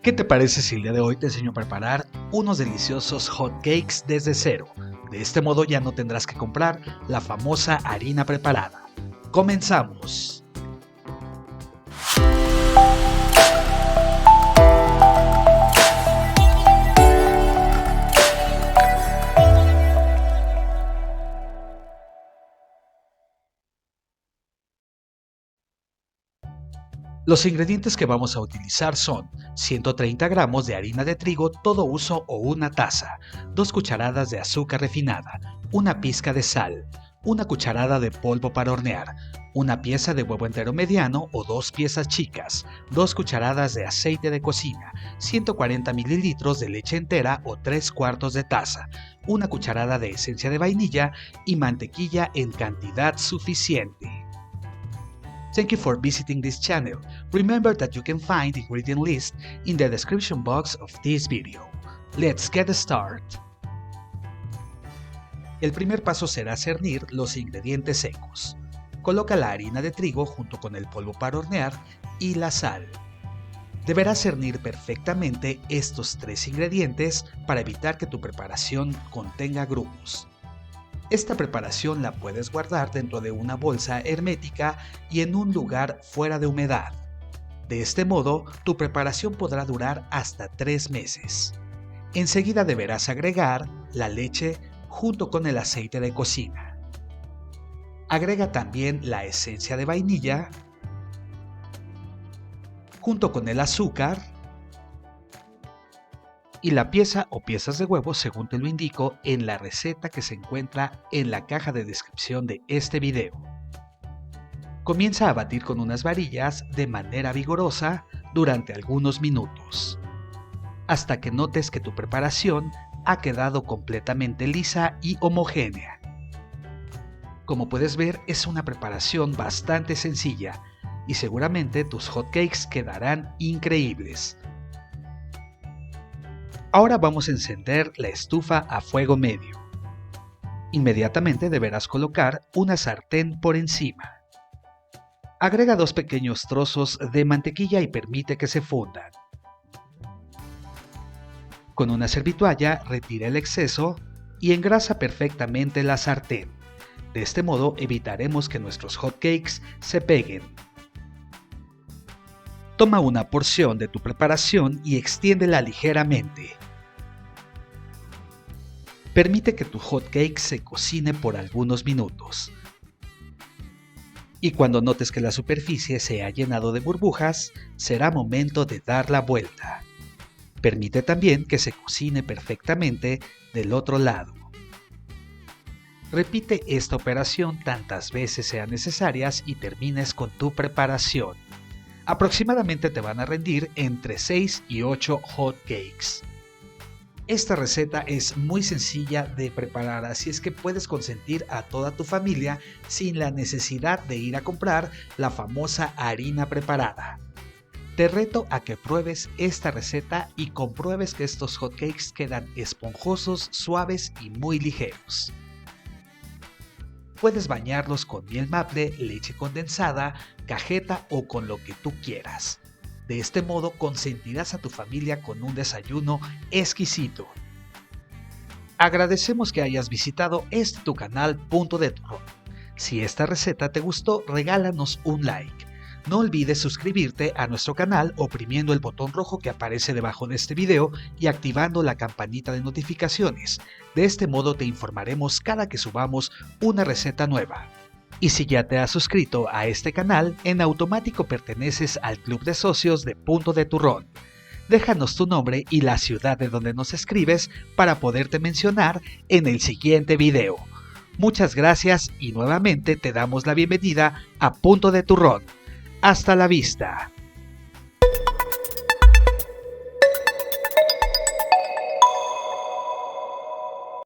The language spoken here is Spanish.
¿Qué te parece si el día de hoy te enseño a preparar unos deliciosos hot cakes desde cero? De este modo ya no tendrás que comprar la famosa harina preparada. ¡Comenzamos! Los ingredientes que vamos a utilizar son 130 gramos de harina de trigo todo uso o una taza, 2 cucharadas de azúcar refinada, una pizca de sal, una cucharada de polvo para hornear, una pieza de huevo entero mediano o 2 piezas chicas, 2 cucharadas de aceite de cocina, 140 mililitros de leche entera o 3/4 de taza, una cucharada de esencia de vainilla y mantequilla en cantidad suficiente. Thank you for visiting this channel. Remember that you can find the ingredient list in the description box of this video. Let's get started. El primer paso será cernir los ingredientes secos. Coloca la harina de trigo junto con el polvo para hornear y la sal. Deberás cernir perfectamente estos 3 ingredientes para evitar que tu preparación contenga grumos. Esta preparación la puedes guardar dentro de una bolsa hermética y en un lugar fuera de humedad. De este modo, tu preparación podrá durar hasta 3 meses. Enseguida deberás agregar la leche junto con el aceite de cocina. Agrega también la esencia de vainilla junto con el azúcar y la pieza o piezas de huevo según te lo indico en la receta que se encuentra en la caja de descripción de este video. Comienza a batir con unas varillas de manera vigorosa durante algunos minutos, hasta que notes que tu preparación ha quedado completamente lisa y homogénea. Como puedes ver, es una preparación bastante sencilla y seguramente tus hot cakes quedarán increíbles. Ahora vamos a encender la estufa a fuego medio. Inmediatamente deberás colocar una sartén por encima. Agrega 2 pequeños trozos de mantequilla y permite que se fundan. Con una servitoalla retira el exceso y engrasa perfectamente la sartén. De este modo evitaremos que nuestros hot cakes se peguen. Toma una porción de tu preparación y extiéndela ligeramente. Permite que tu hot cake se cocine por algunos minutos. Y cuando notes que la superficie se ha llenado de burbujas, será momento de dar la vuelta. Permite también que se cocine perfectamente del otro lado. Repite esta operación tantas veces sean necesarias y termines con tu preparación. Aproximadamente te van a rendir entre 6 y 8 hot cakes. Esta receta es muy sencilla de preparar, así es que puedes consentir a toda tu familia sin la necesidad de ir a comprar la famosa harina preparada. Te reto a que pruebes esta receta y compruebes que estos hot cakes quedan esponjosos, suaves y muy ligeros. Puedes bañarlos con miel maple, leche condensada, cajeta o con lo que tú quieras. De este modo consentirás a tu familia con un desayuno exquisito. Agradecemos que hayas visitado tu canal Punto de Turrón. Si esta receta te gustó, regálanos un like. No olvides suscribirte a nuestro canal oprimiendo el botón rojo que aparece debajo de este video y activando la campanita de notificaciones. De este modo te informaremos cada que subamos una receta nueva. Y si ya te has suscrito a este canal, en automático perteneces al club de socios de Punto de Turrón. Déjanos tu nombre y la ciudad de donde nos escribes para poderte mencionar en el siguiente video. Muchas gracias y nuevamente te damos la bienvenida a Punto de Turrón. Hasta la vista.